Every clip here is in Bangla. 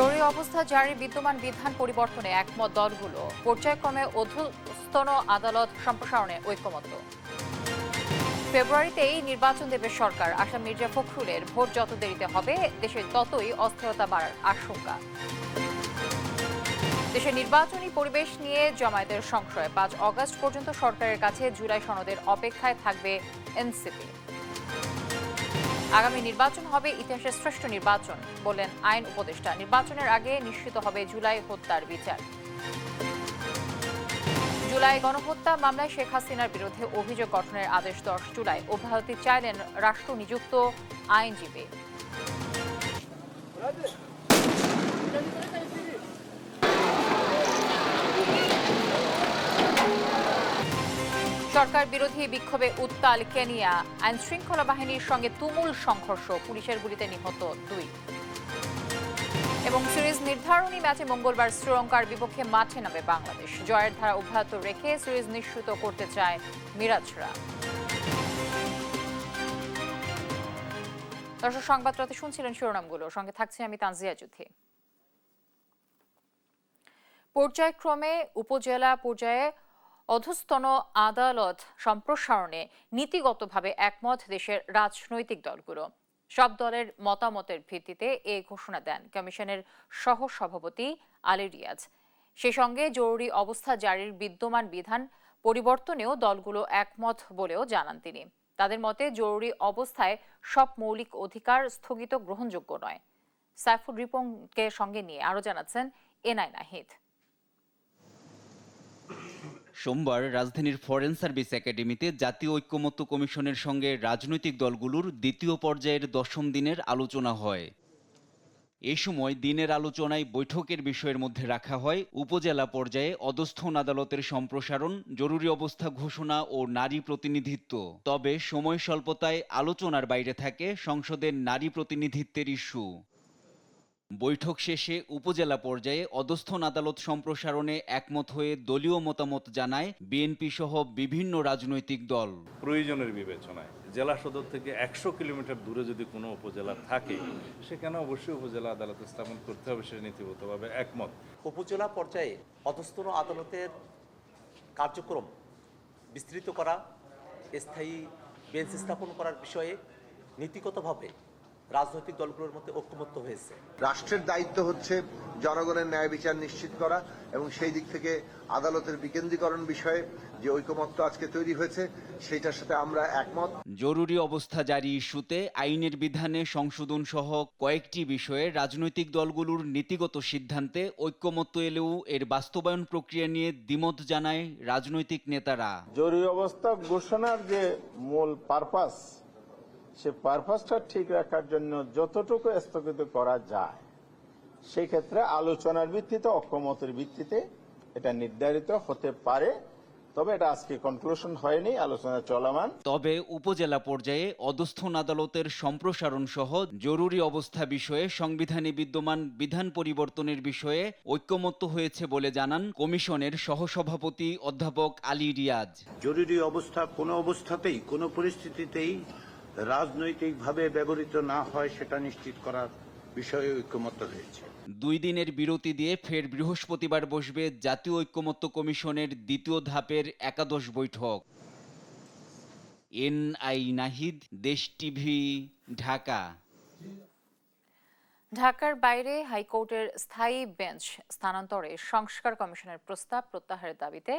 জরুরি অবস্থা জারির বিদ্যমান বিধান পরিবর্তনে একমত দলগুলো, পর্যায়ক্রমে অধস্তন আদালত সম্প্রসারণে ঐকমত্য। ফেব্রুয়ারিতেই নির্বাচন দেবে সরকার, আশা মির্জা ফখরুলের। ভোট যত দেরিতে হবে দেশে ততই অস্থিরতা বাড়ার আশঙ্কা। দেশে নির্বাচনী পরিবেশ নিয়ে জামায়াতের সংশয়, 5 অগস্ট পর্যন্ত সরকারের কাছে জুলাই সনদের অপেক্ষায় থাকবে এনসিপি। আগামী নির্বাচন হবে ইতিহাসের শ্রেষ্ঠ নির্বাচন বললেন আইন উপদেষ্টা। নির্বাচনের আগে নিশ্চিত হবে জুলাই হত্যার বিচার। জুলাই গণহত্যা মামলায় শেখ হাসিনার বিরুদ্ধে অভিযোগ গঠনের আদেশ 10 জুলাই। অব্যাহতি চাইলেন রাষ্ট্র নিযুক্ত আইনজীবী। সরকার বিরোধী বিক্ষোভে উত্তাল কেনিয়া, আইন শৃঙ্খলা বাহিনীর সঙ্গে তুমুল সংঘর্ষ, পুলিশের গুলিতে নিহত 2। এবং সিরিজ নির্ধারণী ম্যাচে মঙ্গলবার শ্রীলঙ্কার বিপক্ষে মাঠে নামবে বাংলাদেশ। জয়ের ধারা অব্যাহত রেখে সিরিজ নিশ্চিত করতে চায় মিরাজরা। দর্শক, সংবাদ রাতে শুনছিলেন শিরোনামগুলো, সঙ্গে থাকছে আমি তানজিয়া যুথি। পর্যায়ক্রমে উপজেলা পর্যায়ে অধস্তন আদালত সম্প্রসারণে নীতিগতভাবে একমত দেশের রাজনৈতিক দলগুলো। সব দলের মতামতের ভিত্তিতে এ ঘোষণা দেন কমিশনের সহ সভাপতি আলী রিয়াজ। সে সঙ্গে জরুরি অবস্থা জারির বিদ্যমান বিধান পরিবর্তনেও দলগুলো একমত বলেও জানান তিনি। তাদের মতে জরুরি অবস্থায় সব মৌলিক অধিকার স্থগিত গ্রহণযোগ্য নয়। সাইফুল রিপনকে সঙ্গে নিয়ে আরো জানাচ্ছেন এনআই নাহিদ। সোমবার রাজধানীর ফরেন সার্ভিস একাডেমিতে জাতীয় ঐক্যমত্য কমিশনের সঙ্গে রাজনৈতিক দলগুলোর দ্বিতীয় পর্যায়ের 10ম দিনের আলোচনা হয়। এ সময় দিনের আলোচনায় বৈঠকের বিষয়ের মধ্যে রাখা হয় উপজেলা পর্যায়ে অধস্থন আদালতের সম্প্রসারণ, জরুরি অবস্থা ঘোষণা ও নারী প্রতিনিধিত্ব। তবে সময় স্বল্পতায় আলোচনার বাইরে থাকে সংসদের নারী প্রতিনিধিত্বের ইস্যু। বৈঠক শেষে উপজেলা পর্যায়ে অধস্থন আদালত সম্প্রসারণে একমত হয়ে দলীয় মতামত জানায় বিএনপি সহ বিভিন্ন রাজনৈতিক দল। প্রয়োজনের বিবেচনায় জেলা সদর থেকে 100 কিলোমিটার দূরে যদি কোনো উপজেলা থাকে, সেখানে অবশ্যই উপজেলা আদালত স্থাপন করতে হবে, সে নীতিগতভাবে একমত। উপজেলা পর্যায়ে অধস্থন আদালতের কার্যক্রম বিস্তৃত করা, স্থায়ী বেঞ্চ স্থাপন করার বিষয়ে নীতিগতভাবে রাজনৈতিক দলগুলোর মধ্যে ঐক্যমত্য হয়েছে। রাষ্ট্রের দায়িত্ব হচ্ছে জনগণের ন্যায় বিচার নিশ্চিত করা, এবং সেই দিক থেকে আদালতের বিকেন্দ্রীকরণ বিষয়ে যে ঐক্যমত্য আজকে তৈরি হয়েছে সেটার সাথে আমরা একমত। জরুরি অবস্থা জারি ইস্যুতে আইনের বিধানে সংশোধন সহ কয়েকটি বিষয়ে রাজনৈতিক দলগুলোর নীতিগত সিদ্ধান্তে ঐক্যমত্য এলেও এর বাস্তবায়ন প্রক্রিয়া নিয়ে দ্বিমত জানায় রাজনৈতিক নেতারা। জরুরি অবস্থা ঘোষণার যে মূল পারপাস, সে পারপাসটা ঠিক রাখার জন্য যতটুকু স্থগিত করা যায় সেই ক্ষেত্রে আলোচনার ভিত্তিতে, ঐক্যমতের ভিত্তিতে এটা নির্ধারিত হতে পারে। তবে এটা আজকে কনক্লুশন হয়নি, আলোচনা চলমান। তবে উপজেলা পর্যায়ে অধস্থন আদালতের সম্প্রসারণ সহ জরুরি অবস্থা বিষয়ে সংবিধানে বিদ্যমান বিধান পরিবর্তনের বিষয়ে ঐক্যমত্য হয়েছে বলে জানান কমিশনের সহসভাপতি অধ্যাপক আলী রিয়াজ। জরুরি অবস্থা কোনো অবস্থাতেই, কোনো পরিস্থিতিতেই রাজনৈতিকভাবে ব্যবহৃত না হয় সেটা নিশ্চিত করার বিষয়ে ঐক্যমত্য হয়েছে। 2 দিনের বিরতি দিয়ে ফের বৃহস্পতিবার বসবে জাতীয় ঐক্যমত্য কমিশনের দ্বিতীয় ধাপের একাদশ বৈঠক। এনআই নাহিদ, দেশ টিভি, ঢাকা। ঢাকার বাইরে হাইকোর্টের স্থায়ী বেঞ্চ স্থানান্তরে সংস্কার কমিশনের প্রস্তাব প্রত্যাহারের দাবিতে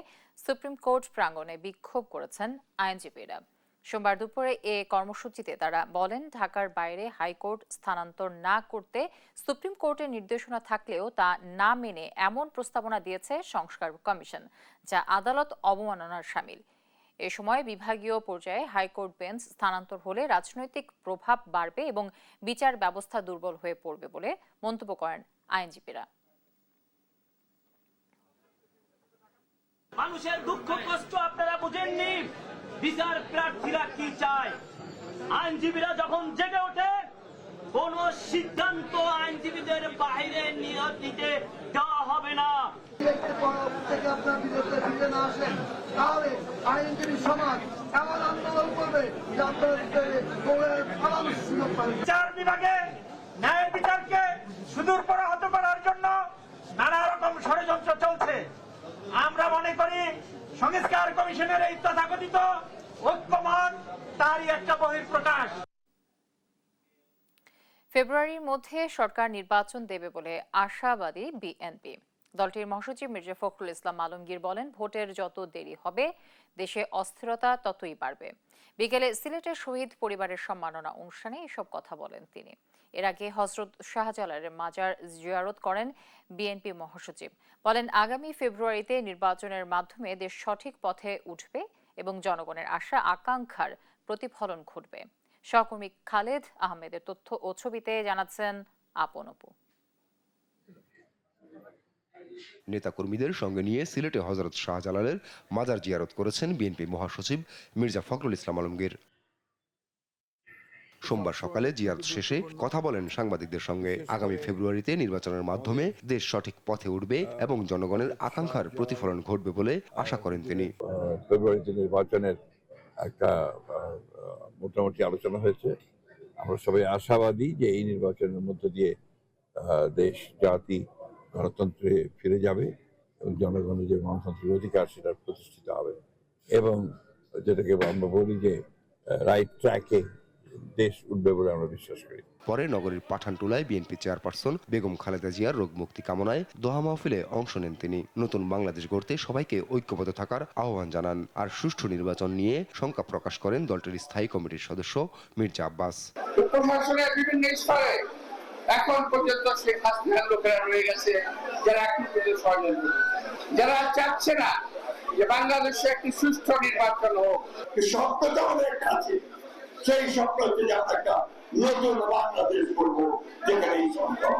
সুপ্রিম কোর্ট প্রাঙ্গণে বিক্ষোভ করেছেন আইনজীবীরা। সোমবার দুপুরে এ কর্মসূচিতে তারা বলেন, ঢাকার বাইরে হাইকোর্ট স্থানান্তর না করতে সুপ্রিম কোর্টের নির্দেশনা থাকলেও তা না মেনে এমন প্রস্তাবনা দিয়েছে সংস্কার কমিশন, যা আদালত অবমাননার শামিল। এ সময় বিভাগীয় পর্যায়ে হাইকোর্ট বেঞ্চ স্থানান্তর হলে রাজনৈতিক প্রভাব বাড়বে এবং বিচার ব্যবস্থা দুর্বল হয়ে পড়বে বলে মন্তব্য করেন আইনজীবীরা। মানুষের দুঃখ কষ্ট আপনারা বুঝেননি, বিচার প্রার্থীরা কি চায়। আইনজীবীরা যখন জেগে ওঠে, কোন সিদ্ধান্ত আইনজীবীদের বাইরে নিতে দেওয়া হবে না। বিচার বিভাগে ন্যায় বিচারকে সুদূর পরাহত করার ষড়যন্ত্র চলছে। আমরা মনে করি সংস্কার কমিশনের এই তথাকথিত ঐক্যমত তারই একটা বহিঃপ্রকাশ। ফেব্রুয়ারির মধ্যে সরকার নির্বাচন দেবে বলে আশাবাদী বিএনপি। দলটির মহাসচিব মির্জা ফখরুল ইসলাম আলমগীর বলেন, ভোটের যত দেরি হবে দেশে অস্থিরতা ততই বাড়বে। বিকেলে সিলেটের শহীদ পরিবারের সম্মাননা অনুষ্ঠানে এসব কথা বলেন তিনি। এর আগে হযরত শাহজালালের মাজার জিয়ারত করেন বিএনপি মহাসচিব। বলেন, আগামী ফেব্রুয়ারিতে নির্বাচনের মাধ্যমে দেশ সঠিক পথে উঠবে এবং জনগণের আশা আকাঙ্ক্ষার প্রতিফলন ঘটবে। সহকর্মী খালেদ আহমেদের তথ্য ও ছবিতে জানাচ্ছেন আপন অপু। নেতাকর্মীদের সঙ্গে নিয়ে সিলেটে হযরত শাহজালালের মাজার জিয়ারত করেছেন বিএনপি মহাসচিব মির্জা ফখরুল ইসলাম আলমগীর। সোমবার সকালে জিয়ারত শেষে কথা বলেন সাংবাদিকদের সঙ্গে। আগামী ফেব্রুয়ারিতে নির্বাচনের মাধ্যমে দেশ সঠিক পথে উঠবে এবং জনগণের আকাঙ্ক্ষার প্রতিফলন ঘটবে বলে আশা করেন তিনি। ফেব্রুয়ারিতে নির্বাচনের একটা মোটামুটি আলোচনা হয়েছে। আমরা সবাই আশাবাদী যে এই নির্বাচনের মধ্য দিয়ে দেশ জাতি গণতন্ত্রে ফিরে যাবে এবং জনগণের যে গণতান্ত্রিক অধিকার সেটা প্রতিষ্ঠিত হবে এবং যেটাকে আমরা বলি যে রাইট ট্র্যাকে দেশ উঠবে বলে আমরা বিশ্বাস করি। পরে নগরীর পাঠানটুলায় বিএনপি চেয়ারপারসন বেগম খালেদা জিয়ার রোগ মুক্তি কামনায় দোয়া মাহফিলে অংশ নেন তিনি। নতুন বাংলাদেশ গড়তে সবাইকে ঐক্যবদ্ধ থাকার আহ্বান জানান। আর সুষ্ঠু নির্বাচন নিয়ে শঙ্কা প্রকাশ করেন দলটির স্থায়ী কমিটির সদস্য মির্জা আব্বাস। বিভিন্ন স্তরে এখন পর্যন্ত শেখ হাসিনার লোকেরা রয়ে গেছে যারা এখন পর্যন্ত ষড়যন্ত্র, যারা চাচ্ছে না যে বাংলাদেশে একটি সুষ্ঠু নির্বাচন হোক। স্বপ্নটা আমাদের কাছে, সেই স্বপ্ন হচ্ছে যে আমরা একটা নতুন বাংলাদেশ করবো যেখানে এই সম্ভব।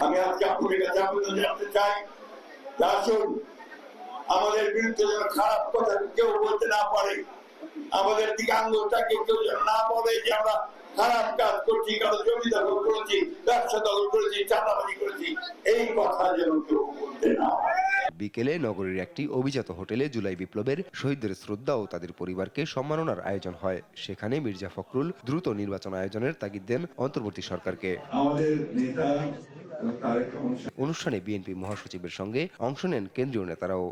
আমি আজকে আপনাদের কাছে আবেদন জানাতে চাই, আসুন আমাদের বিরুদ্ধে যেন খারাপ কথা কেউ বলতে না পারে, আমাদের দিকে আঙ্গুলটাকে কেউ যেন না বলে যে আমরা খারাপ কাজ করছি, কারো জমি দখল করেছি, ব্যবসা দখল করেছি, চাঁদাবাজি করেছি, এই কথা যেন কেউ বলতে না হয়। বিকেলে নগরীর একটি অভিজাত হোটেলে জুলাই বিপ্লবের শহীদদের শ্রদ্ধা ও তাদের পরিবারকে সম্মাননার আয়োজন হয়। সেখানে মির্জা ফখরুল দ্রুত নির্বাচন আয়োজনের তাগিদ দেন অন্তর্বর্তী সরকারকে। অনুষ্ঠানে বিএনপি মহাসচিবের সঙ্গে অংশ নেন কেন্দ্রীয় নেতারাও।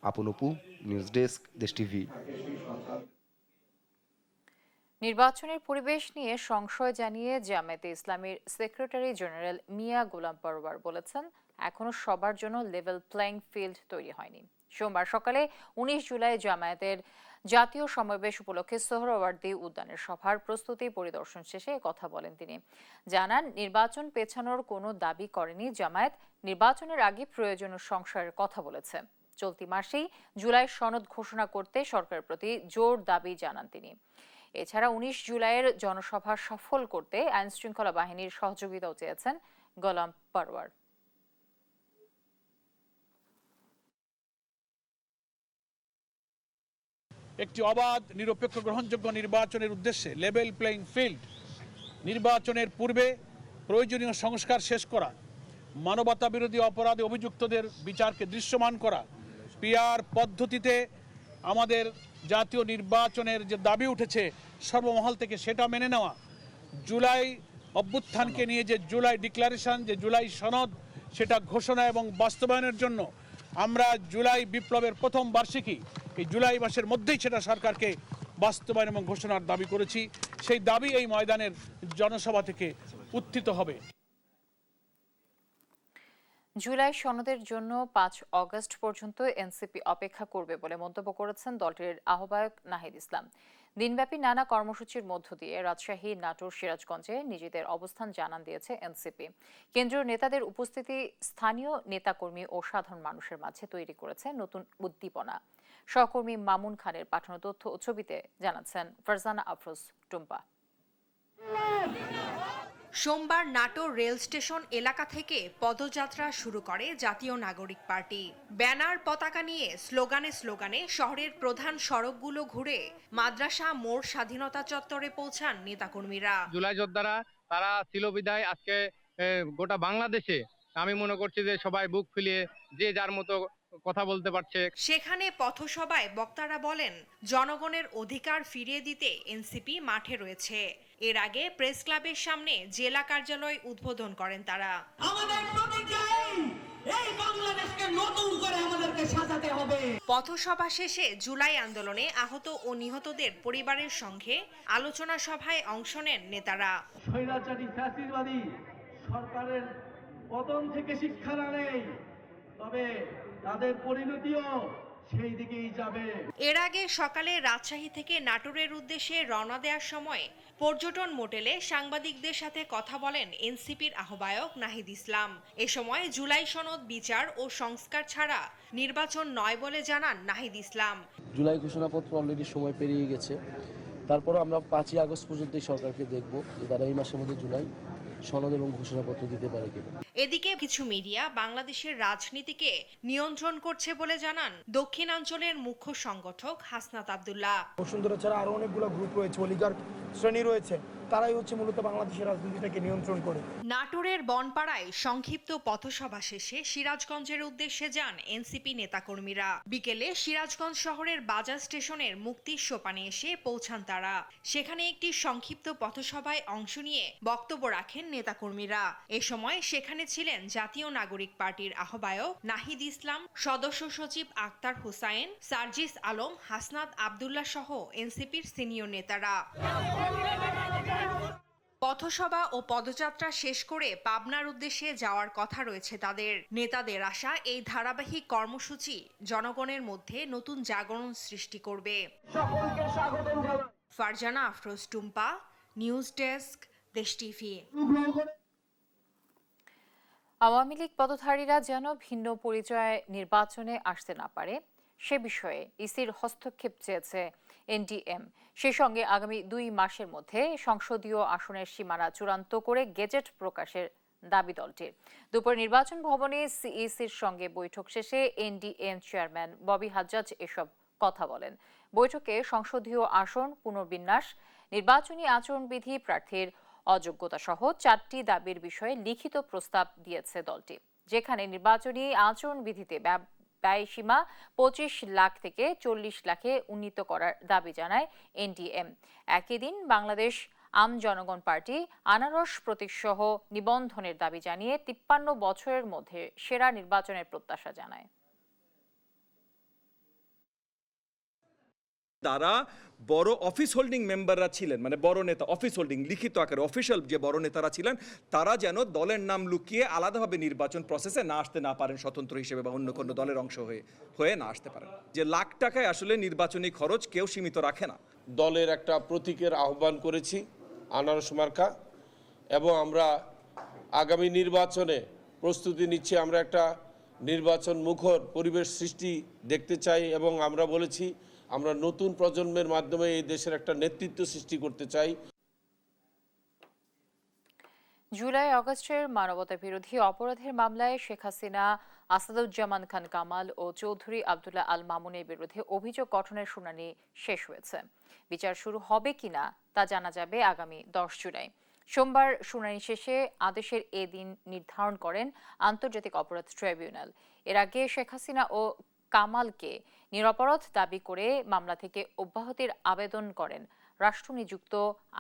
আপন অপু, নিউজ ডেস্ক, দেশ টিভি। নির্বাচনের পরিবেশ নিয়ে সংশয় জানিয়ে জামায়াতে ইসলামীর সেক্রেটারি জেনারেল মিয়া গোলাম পরওয়ার বলেছেন, এখনো সবার জন্য লেভেল প্লেইং ফিল্ড তৈরি হয়নি। সোমবার সকালে 19 জুলাই জামায়াতের জাতীয় সমাবেশ উপলক্ষে সোহরাওয়ার্দী উদ্যানের সভার প্রস্তুতি পরিদর্শন শেষে কথা বলেন তিনি। জানান, নির্বাচন পেছানোর কোনো দাবি করেনি জামায়াত, নির্বাচনের আগে প্রয়োজনীয় সংস্কারের কথা বলেছে। চলতি মাসেই জুলাই সনদ ঘোষণা করতে সরকারের প্রতি জোর দাবি জানান তিনি। এছাড়া 19 জুলাইয়ের জনসভা সফল করতে আইন শৃঙ্খলা বাহিনীর সহযোগিতাও চেয়েছেন গোলাম পরওয়ার। একটি অবাধ, নিরপেক্ষ, গ্রহণযোগ্য নির্বাচনের উদ্দেশ্যে লেভেল প্লেইং ফিল্ড, নির্বাচনের পূর্বে প্রয়োজনীয় সংস্কার শেষ করা, মানবতা বিরোধী অপরাধে অভিযুক্তদের বিচারকে দৃশ্যমান করা, পিআর পদ্ধতিতে আমাদের জাতীয় নির্বাচনের যে দাবি উঠেছে সর্বমহল থেকে সেটা মেনে নেওয়া, জুলাই অভ্যুত্থানকে নিয়ে যে জুলাই ডিক্লারেশন, যে জুলাই সনদ, সেটা ঘোষণা এবং বাস্তবায়নের জন্য আমরা জুলাই বিপ্লবের প্রথম বার্ষিকী এই জুলাই মাসের মধ্যেই সেটা সরকারকে বাস্তবায়ন এবং ঘোষণার দাবি করেছি। সেই দাবি এই ময়দানের জনসভা থেকে উত্থিত হবে। জুলাই সনদের জন্য 5 অগস্ট পর্যন্ত এনসিপি অপেক্ষা করবে বলে মন্তব্য করেছেন দলটির আহ্বায়ক নাহিদ ইসলাম। দিনব্যাপী নানা কর্মসূচির মধ্য দিয়ে রাজশাহী, নাটোর, সিরাজগঞ্জে নিজেদের অবস্থান জানান দিয়েছে এনসিপি। কেন্দ্রীয় নেতাদের উপস্থিতি স্থানীয় নেতাকর্মী ও সাধারণ মানুষের মাঝে তৈরি করেছে নতুন উদ্দীপনা। সহকর্মী মামুন খানের পাঠানো তথ্য ও ছবিতে জানাচ্ছেন ফারজানা আফরোজ টুম্পা। সোমবার নাটোর রেল স্টেশন এলাকা থেকে পদযাত্রা শুরু করে জাতীয় নাগরিক পার্টি। ব্যানার, পতাকা নিয়ে স্লোগানে স্লোগানে শহরের প্রধান সড়কগুলো ঘুরে মাদ্রাসা মোড়, স্বাধীনতা চত্বরে পৌঁছান নেতাকর্মীরা। জুলাই যোদ্ধারা তারা ছিল বিদায় আজকে গোটা বাংলাদেশে আমি মনে করছি যে সবাই বুক ফুলিয়ে যে যার মতো কথা বলতে পারছে। সেখানে পথসভায় বক্তারা বলেন, জনগণের অধিকার ফিরিয়ে দিতে এনসিপি মাঠে রয়েছে। এর আগে প্রেস ক্লাবের সামনে জেলা কার্যালয় উদ্বোধন করেন তারা। আমাদের প্রতিজ্ঞা এই বাংলাদেশকে নতুন করে আমাদেরকে সাজাতে হবে। পথসভা শেষে জুলাই আন্দোলনে আহত ও নিহতদের পরিবারের সঙ্গে আলোচনা সভায় অংশ নেন নেতারা। স্বৈরাচারী ফ্যাসিবাদী সরকারের পতন থেকে শিক্ষা না নেই, তবে তাদের পরিণতিও সেই দিকেই যাবে। এর আগে সকালে রাজশাহী থেকে নাটোরের উদ্দেশ্যে রওনা দেওয়ার সময় পর্যটন মোটেলে সাংবাদিকদের সাথে কথা বলেন এনসিপির আহ্বায়ক নাহিদ ইসলাম। এ সময় জুলাই সনদ বিচার ও সংস্কার ছাড়া নির্বাচন নয় বলে জানান নাহিদ ইসলাম। জুলাই ঘোষণাপত্র অলরেডি সময় পেরিয়ে গেছে, তারপরও আমরা 5ই আগস্ট পর্যন্ত সরকারকে দেখব যে তারা এই মাসের মধ্যে জুলাই সনদ এবং ঘোষণাপত্র দিতে পারে কিনা। এদিকে কিছু মিডিয়া বাংলাদেশের রাজনীতিকে নিয়ন্ত্রণ করছে বলে জানান দক্ষিণাঞ্চলের মুখ্য সংগঠক হাসনাত আব্দুল্লাহ। বসুন্ধরা ছাড়া আরো অনেকগুলো গ্রুপ রয়েছে, অলিগার্ক শ্রেণী রয়েছে, তারাই হচ্ছে মূলত বাংলাদেশের রাজনীতিটাকে নিয়ন্ত্রণ করে। নাটোরের বনপাড়ায় সংক্ষিপ্ত পথসভা শেষে সিরাজগঞ্জের উদ্দেশ্যে যান এনসিপি নেতাকর্মীরা। বিকেলে সিরাজগঞ্জ শহরের বাজার স্টেশনের মুক্তির সোপানে এসে পৌঁছান তারা। সেখানে একটি সংক্ষিপ্ত পথসভায় অংশ নিয়ে বক্তব্য রাখেন নেতাকর্মীরা। এ সময় সেখানে ছিলেন জাতীয় নাগরিক পার্টির আহ্বায়ক নাহিদ ইসলাম, সদস্য সচিব আক্তার হুসাইন, সার্জিস আলম, হাসনাত আব্দুল্লাহ সহ এনসিপির সিনিয়র নেতারা। পথসভা ও পদযাত্রা শেষ করে পাবনার উদ্দেশ্যে যাওয়ার কথা রয়েছে তাদের। নেতাদের আশা এই ধারাবাহিক কর্মসূচি জনগণের মধ্যে নতুন জাগরণ সৃষ্টি করবে। ফারজানা আফরোজ টুম্পা, নিউজ ডেস্ক, দেশ টিভি। আওয়ামী লীগ পদধারীরা যেন ভিন্ন পরিচয়ে নির্বাচনে আসতে না পারে সে বিষয়ে ইসির হস্তক্ষেপ চেয়েছে এনডিএম। সেই সঙ্গে আগামী 2 মাসের মধ্যে সংসদীয় আসনের সীমানা চূড়ান্ত করে গেজেট প্রকাশের দাবি দলটির। দুপুরে নির্বাচন ভবনে সিইসির সঙ্গে বৈঠক শেষে এনডিএম চেয়ারম্যান ববি হাজ্জাজ এসব কথা বলেন। বৈঠকে সংসদীয় আসন পুনর্বিন্যাস, নির্বাচনী আচরণবিধি, প্রার্থীর অযোগ্যতা সহ 4টি দাবির বিষয়ে লিখিত প্রস্তাব দিয়েছে দলটি, যেখানে নির্বাচনী আচরণবিধিতে ব্যয়সীমা 25 লাখ থেকে 40 লাখে উন্নীত করার দাবি জানায় এনডিএম। একই দিন বাংলাদেশ আম জনগণ পার্টি আনারস প্রতীকসহ নিবন্ধনের দাবি জানিয়ে 53 বছরের মধ্যে সেরা নির্বাচনের প্রত্যাশা জানায়। তারা বড় অফিস হোল্ডিং মেম্বাররা ছিলেন, মানে বড় নেতা অফিস হোল্ডিং লিখিত আকারে অফিসিয়াল যে বড় নেতারা ছিলেন, তারা যেন দলের নাম লুকিয়ে আলাদাভাবে নির্বাচন প্রসেসে না আসতে না পারেন, স্বতন্ত্র হিসেবে বা অন্য কোনো দলের অংশ হয়ে না আসতে পারেন। যে লাখ টাকায় আসলে নির্বাচনী খরচ কেউ সীমিত রাখে না। দলের একটা প্রতীকের আহ্বান করেছি, আনারস মার্কা, এবং আমরা আগামী নির্বাচনে প্রস্তুতি নিচ্ছি। আমরা একটা নির্বাচন মুখর পরিবেশ সৃষ্টি দেখতে চাই এবং আমরা বলেছি আমরা নতুন প্রজন্মের মাধ্যমে এই দেশের একটা নেতৃত্ব সৃষ্টি করতে চাই। জুলাই আগস্টের মানবতা বিরোধী অপরাধের মামলায় শেখ হাসিনা, আসাদুজ্জামান খান কামাল ও চৌধুরী আব্দুল্লাহ আল মামুনের বিরুদ্ধে অভিযোগ গঠনের শুনানি শেষ হয়েছে। বিচার শুরু হবে কিনা তা জানা যাবে আগামী 10 জুলাই। সোমবার শুনানি শেষে আদেশের এ দিন নির্ধারণ করেন আন্তর্জাতিক অপরাধ ট্রাইব্যুনাল। এর আগে শেখ হাসিনা ও কামালকে নিরপরাধ দাবি করে মামলা থেকে অব্যাহতির আবেদন করেন রাষ্ট্রনিযুক্ত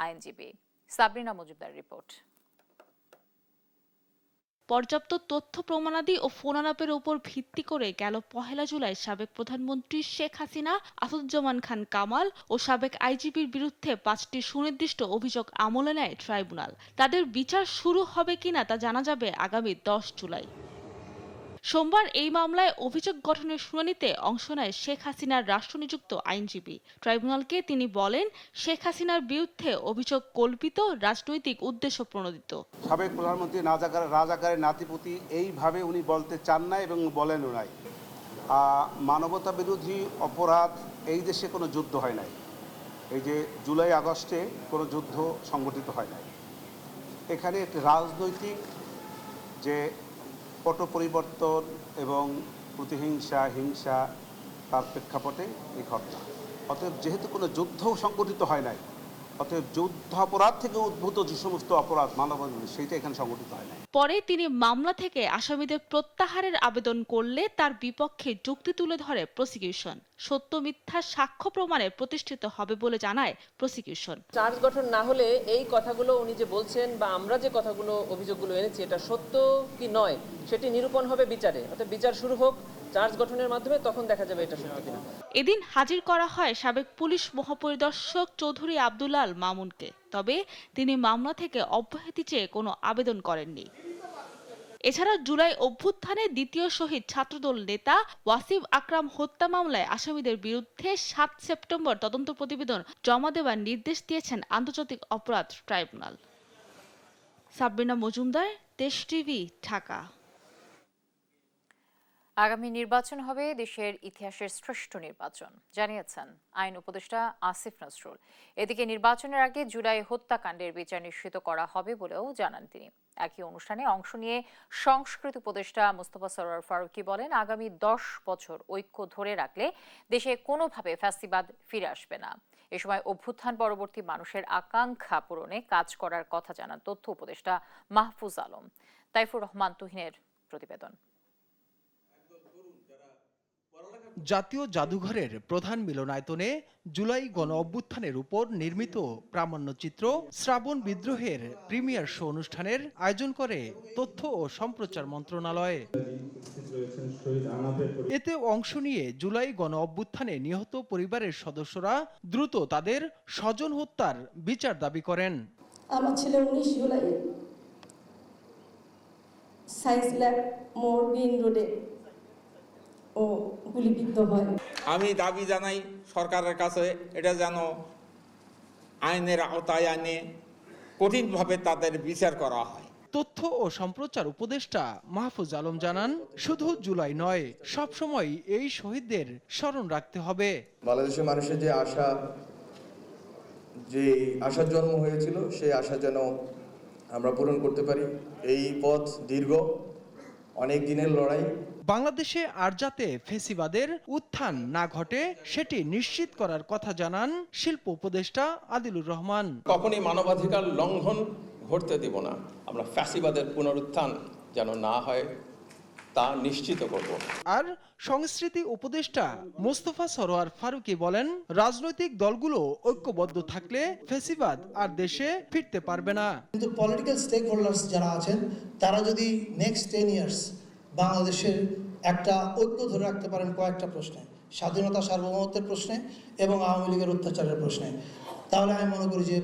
আইনজীবী। সাবরিনা মজুমদার রিপোর্ট। পর্যাপ্ত তথ্য প্রমাণাদি ও ফোনালাপের উপর ভিত্তি করে গেল 1 জুলাই সাবেক প্রধানমন্ত্রী শেখ হাসিনা, আসাদুজ্জামান খান কামাল ও সাবেক আইজিপির বিরুদ্ধে 5টি সুনির্দিষ্ট অভিযোগ আমলে নেয় ট্রাইব্যুনাল। তাদের বিচার শুরু হবে কিনা তা জানা যাবে আগামী 10 জুলাই। সোমবার এই মামলায় অভিযোগ গঠনের শুনানিতে অংশ নেয় শেখ হাসিনার রাষ্ট্রনিযুক্ত আইনজীবী। ট্রাইব্যুনালকে তিনি বলেন, শেখ হাসিনার বিরুদ্ধে অভিযোগ কল্পিত, রাজনৈতিক উদ্দেশ্য প্রণোদিত। সাবেক প্রধানমন্ত্রী রাজাকারের নাতিপুতি এইভাবে উনি বলতে চান না এবং বলেনও নাই। মানবতা বিরোধী অপরাধ এই দেশে কোনো যুদ্ধ হয় নাই। এই যে জুলাই আগস্টে কোনো যুদ্ধ সংগঠিত হয় নাই। এখানে একটি রাজনৈতিক যে পট পরিবর্তন এবং প্রতিহিংসা, হিংসা, তার প্রেক্ষাপটে এই ঘটনা। অতএব যেহেতু কোনো যুদ্ধ সংগঠিত হয় নাই, অতএব যুদ্ধাপরাধ থেকে উদ্ভূত যে সমস্ত অপরাধ মানবাধিকার সেইটা এখানে সংগঠিত হয় না। পরে তিনি মামলা থেকে আসামিদের প্রত্যাহারের আবেদন করলে তার বিপক্ষে যুক্তি তুলে ধরে প্রসিকিউশন। সত্য মিথ্যা সাক্ষ্য প্রমাণে প্রতিষ্ঠিত হবে বলে জানায় প্রসিকিউশন। চার্জ গঠন না হলে এই কথাগুলো উনি যে বলছেন বা আমরা যে কথাগুলো অভিযোগগুলো এনেছি এটা সত্য কি নয় সেটি নিরূপণ হবে বিচারে। অর্থাৎ বিচার শুরু হোক চার্জ গঠনের মাধ্যমে, তখন দেখা যাবে এটা সত্য কিনা। এদিন হাজির করা হয় সাবেক পুলিশ মহাপরিদর্শক চৌধুরী আব্দুল আল মামুনকে। তবে তিনি মামলা থেকে অব্যাহতি চেয়ে কোনো আবেদন করেননি। এছাড়া জুলাই অভ্যুত্থানে দ্বিতীয় শহীদ ছাত্রদল নেতা ওয়াসিম আকরাম হত্যা মামলায় আসামিদের বিরুদ্ধে ৭ সেপ্টেম্বর তদন্ত প্রতিবেদন জমা দেওয়ার নির্দেশ দিয়েছেন আন্তর্জাতিক অপরাধ ট্রাইব্যুনাল। সাবরিনা মজুমদার, দেশ টিভি, ঢাকা। আগামী নির্বাচন হবে দেশের ইতিহাসের শ্রেষ্ঠ নির্বাচন, জানিয়েছেন আইন উপদেষ্টা আসিফ নজরুল। এদিকে নির্বাচনের আগে জুলাই হত্যাকাণ্ডের বিচার নিশ্চিত করা হবে বলেও জানান তিনি। একই অনুষ্ঠানে অংশ নিয়ে সংস্কৃতি উপদেষ্টা মোস্তফা সরোয়ার ফারুকী বলেন, আগামী 10 বছর ঐক্য ধরে রাখলে দেশে কোনোভাবে ফ্যাসিবাদ ফিরে আসবে না। এ সময় অভ্যুত্থান পরবর্তী মানুষের আকাঙ্ক্ষা পূরণে কাজ করার কথা জানান তথ্য উপদেষ্টা মাহফুজ আলম। তাইফুর রহমান তুহিনের প্রতিবেদন। জাতীয় জাদুঘরের প্রধান মিলনায়তনে জুলাই গণ অভ্যুত্থানের উপর নির্মিত প্রামাণ্যচিত্র শ্রাবণ বিদ্রোহের প্রিমিয়ার শো অনুষ্ঠানের আয়োজন করে তথ্য ও সম্প্রচার মন্ত্রণালয়। এতে অংশ নিয়ে জুলাই গণ অভ্যুত্থানে নিহত পরিবারের সদস্যরা দ্রুত তাদের স্বজন হত্যার বিচার দাবি করেন। আমার ছেলে 19 জুলাই সায়েন্স ল্যাব মোড় বিন রোডে ও গুলিবিদ্ধ হয়। আমি দাবি জানাই সরকারের কাছে এটা যেন আইনের আওতায় আনে কঠিনভাবে তাদের বিচার করা হয়। তথ্য ও সম্প্রচার উপদেষ্টা মাহফুজ আলম জানান, শুধু জুলাই নয়, সবসময় এই শহীদদের স্মরণ রাখতে হবে। বাংলাদেশের মানুষের যে আশার জন্ম হয়েছিল সেই আশা যেন আমরা পূরণ করতে পারি। এই পথ দীর্ঘ, অনেক দিনের লড়াই। বাংলাদেশে আর যাতে ফ্যাসিবাদের উত্থান না ঘটে সেটি নিশ্চিত করার কথা জানান শিল্প উপদেষ্টা আদিলুর রহমান। কখনই মানবাধিকার লঙ্ঘন ঘটতে দেব না। আমরা ফ্যাসিবাদের পুনরুত্থান যেন না হয় তা নিশ্চিত করব। আর সংস্কৃতি উপদেষ্টা মোস্তফা সরোয়ার ফারুকী বলেন, রাজনৈতিক দলগুলো ঐক্যবদ্ধ থাকলে ফ্যাসিবাদ আর দেশে ফিরতে পারবে না। কিন্তু পলিটিক্যাল স্টেক হোল্ডার্স যারা আছেন তারা যদি নেক্সট 10 ইয়ার্স বাংলাদেশের একটা ঐক্য ধরে রাখতে পারেন কয়েকটা প্রশ্নে, স্বাধীনতা সার্বভৌমত্বের প্রশ্নে এবং আওয়ামী লীগের অত্যাচারের প্রশ্নে, তাহলে আমি মনে করি যে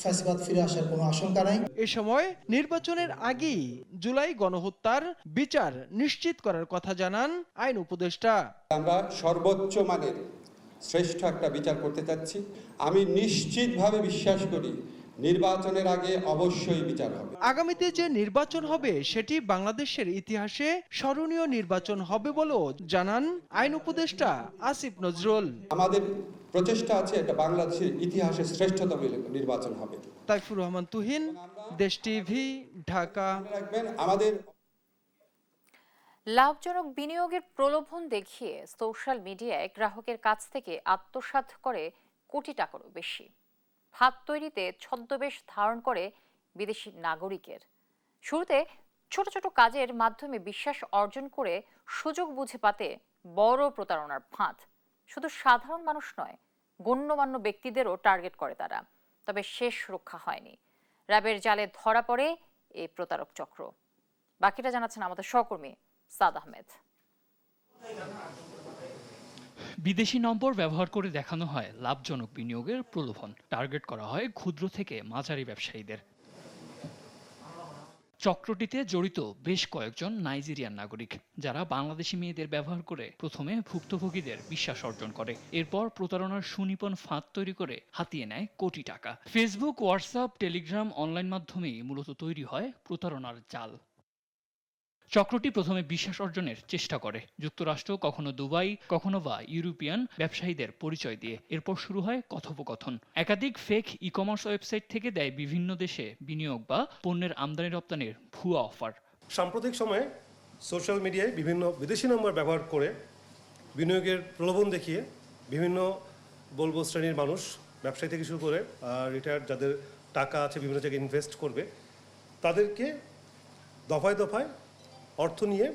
ফ্যাসিবাদ ফিরে আসার কোনো আশঙ্কা নাই। এ সময় নির্বাচনের আগেই জুলাই গণহত্যার বিচার নিশ্চিত করার কথা জানান আইন উপদেষ্টা। আমরা সর্বোচ্চ মানের শ্রেষ্ঠ একটা বিচার করতে চাচ্ছি। আমি নিশ্চিতভাবে বিশ্বাস করি নির্বাচনের আগে অবশ্যই বিচার হবে। আগামীতে যে নির্বাচন হবে সেটি বাংলাদেশের ইতিহাসে স্মরণীয় নির্বাচন হবে বলেও জানান আইন উপদেষ্টা আসিফ নজরুল। আমাদের প্রচেষ্টা আছে এটা বাংলাদেশের ইতিহাসে শ্রেষ্ঠতম নির্বাচন হবে। তাইফুর রহমান তুহিন, দেশ টিভি, ঢাকা। আমাদের লাভজনক বিনিয়োগের প্রলোভন দেখিয়ে সোশ্যাল মিডিয়ায় গ্রাহকের কাছ থেকে আত্মসাৎ করে কোটি টাকারও বেশি। হাত তৈরিতে ছদ্মবেশ ধারণ করে বিদেশি নাগরিকের। শুরুতে ছোট ছোট কাজের মাধ্যমে বিশ্বাস অর্জন করে সুযোগ বুঝে পাতে বড় প্রতারণার ফাঁদ। শুধু সাধারণ মানুষ নয়, গণ্যমান্য ব্যক্তিদেরও টার্গেট করে তারা। তবে শেষ রক্ষা হয়নি, র্যাবের জালে ধরা পড়ে এই প্রতারক চক্র। বাকিটা জানাচ্ছেন আমাদের সহকর্মী সাদ আহমেদ। বিদেশি নম্বর ব্যবহার করে দেখানো হয় লাভজনক বিনিয়োগের প্রলোভন। টার্গেট করা হয় ক্ষুদ্র থেকে মাঝারি ব্যবসায়ীদের। চক্রটিতে জড়িত বেশ কয়েকজন নাইজেরিয়ান নাগরিক, যারা বাংলাদেশি মেয়েদের ব্যবহার করে প্রথমে ভুক্তভোগীদের বিশ্বাস অর্জন করে, এরপর প্রতারণার সুনিপুণ ফাঁদ তৈরি করে হাতিয়ে নেয় কোটি টাকা। ফেসবুক, হোয়াটসঅ্যাপ, টেলিগ্রাম, অনলাইন মাধ্যমেই মূলত তৈরি হয় প্রতারণার জাল। চক্রটি প্রথমে বিশ্বাস অর্জনের চেষ্টা করে যুক্তরাষ্ট্র, কখনো দুবাই, কখনো বা ইউরোপিয়ান ব্যবসায়ীদের পরিচয় দিয়ে। এরপর শুরু হয় কথোপকথন। একাধিক ফেক ই কমার্স ওয়েবসাইট থেকে দেয় বিভিন্ন দেশে বিনিয়োগ বা পণ্যের আমদানি রপ্তানির ভুয়া অফার। সাম্প্রতিক সময়ে সোশ্যাল মিডিয়ায় বিভিন্ন বিদেশি নম্বর ব্যবহার করে বিনিয়োগের প্রলোভন দেখিয়ে বিভিন্ন শ্রেণীর মানুষ ব্যবসায়ী থেকে শুরু করে রিটায়ার্ড যাদের টাকা আছে বিভিন্ন জায়গায় ইনভেস্ট করবে, তাদেরকে দফায় দফায় অর্থ নিয়ে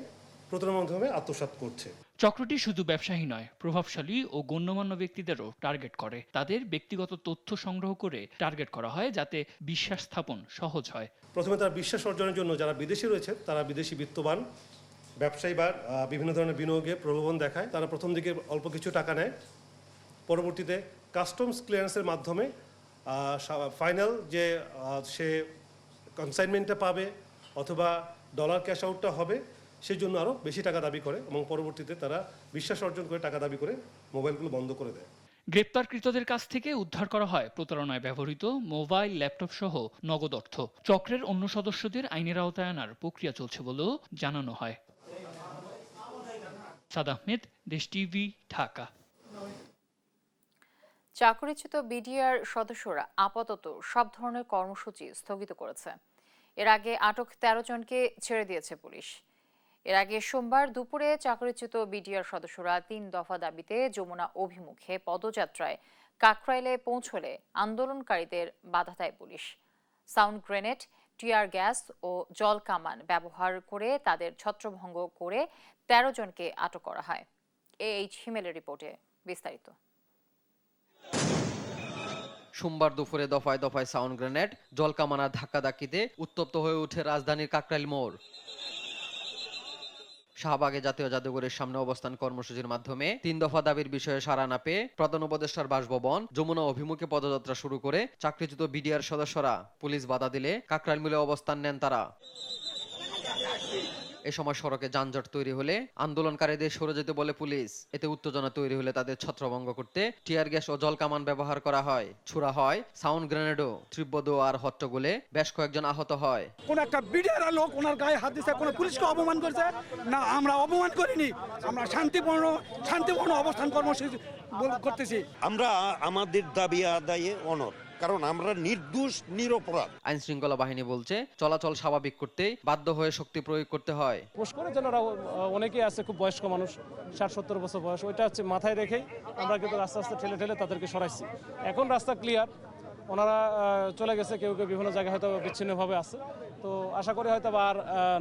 প্রতারণার মাধ্যমে আত্মসাৎ করছে। চক্রটি শুধু ব্যবসায়ী নয়, প্রভাবশালী ও গণ্যমান্য ব্যক্তিদেরও টার্গেট করে। তাদের ব্যক্তিগত তথ্য সংগ্রহ করে টার্গেট করা হয় যাতে বিশ্বাস স্থাপন সহজ হয়। প্রথমে তারা বিশ্বাস অর্জনের জন্য যারা বিদেশে রয়েছে তারা বিদেশি বিত্তবান ব্যবসায়ী বা বিভিন্ন ধরনের বিনিয়োগে প্রলোভন দেখায়। তারা প্রথম দিকে অল্প কিছু টাকা নেয়, পরবর্তীতে কাস্টমস ক্লিয়ারেন্সের মাধ্যমে ফাইনাল যে সে কনসাইনমেন্টটা পাবে অথবা ডলার ক্যাশ আউটটা হবে সেই জন্য আরও বেশি টাকা দাবি করে এবং পরবর্তীতে তারা বিশ্বাস অর্জন করে টাকা দাবি করে মোবাইলগুলো বন্ধ করে দেয়। গ্রেপ্তারকৃতদের কাছ থেকে উদ্ধার করা হয় প্রতারণায় ব্যবহৃত মোবাইল, ল্যাপটপ সহ নগদ অর্থ। চক্রের অন্য সদস্যদের আইনের আওতায় আনার প্রক্রিয়া চলছে বলেও জানানো হয়। সাদ আহমেদ, দেশ টিভি, ঢাকা। চাকরিচ্যুত বিডিআর সদস্যরা আপাতত সব ধরনের কর্মসূচি স্থগিত করেছে। এর আগে আটক 13 জনকে ছেড়ে দিয়েছে পুলিশ। এর আগে সোমবার দুপুরে চাকরিচ্যুত বিডিআর সদস্যরা 3 দফা দাবিতে যমুনা অভিমুখে পদযাত্রায় কাকরাইলে পৌঁছলে আন্দোলনকারীদের বাধা দেয় পুলিশ। সাউন্ড গ্রেনেড, টিয়ার গ্যাস ও জল কামান ব্যবহার করে তাদের ছত্রভঙ্গ করে 13 জনকে আটক করা হয়। এইচ হিমেলের রিপোর্টে বিস্তারিত। সোমবার দুপুরে দফায় দফায় সাউন্ড গ্রেনেড, জলকামানার ধাক্কাধাক্কিতে উত্তপ্ত হয়ে ওঠে রাজধানীর কাকরাইল মোড়। শাহবাগে জাতীয় জাদুঘরের সামনে অবস্থান কর্মসূচির মাধ্যমে 3 দফা দাবির বিষয়ে সাড়া না পেয়ে প্রধান উপদেষ্টার বাসভবন যমুনা অভিমুখে পদযাত্রা শুরু করে চাকরিচ্যুত বিডিআর সদস্যরা। পুলিশ বাধা দিলে কাকরাইল মিলে অবস্থান নেন তারা। এ সময় সড়কে যানজট তৈরি হলে আন্দোলনকারীদের সরে যেতে বলে পুলিশ। এতে উত্তেজনা তৈরি হলে তাদের ছত্রভঙ্গ করতে টিয়ার গ্যাস ও জল কামান ব্যবহার করা হয়। ছোড়া হয় সাউন্ড গ্রেনেডও। তীব্র দো আর হট্টগোলে বেশ কয়েকজন আহত হয়। কোন একটা বিডিআর লোক ওনার গায়ে হাত দিয়েছে, কোন পুলিশকে অপমান করেছে না? আমরা অপমান করিনি, আমরা শান্তিপূর্ণ অবস্থান কর্মসূচি করতেছি। আমরা আমাদের দাবি আদায়ে অনড়, কারণ আমরা নির্দোষ নিরপরাধ। আইন শৃঙ্খলা বাহিনী বলছে চলাচল স্বাভাবিক করতে বাধ্য হয়ে শক্তি প্রয়োগ করতে হয়। পুষ্করে যারা অনেকেই আছে খুব বয়স্ক মানুষ, 60-70 বছর বয়স, ওইটা হচ্ছে মাথায় রেখেই আমরা কিন্তু আস্তে আস্তে ঠেলে ঠেলে তাদেরকে সরাইছি। এখন রাস্তা ক্লিয়ার, ওনারা চলে গেছে, কেউ কেউ বিভিন্ন জায়গায় হয়তো বিচ্ছিন্নভাবে আছে, তো আশা করি হয়তো আর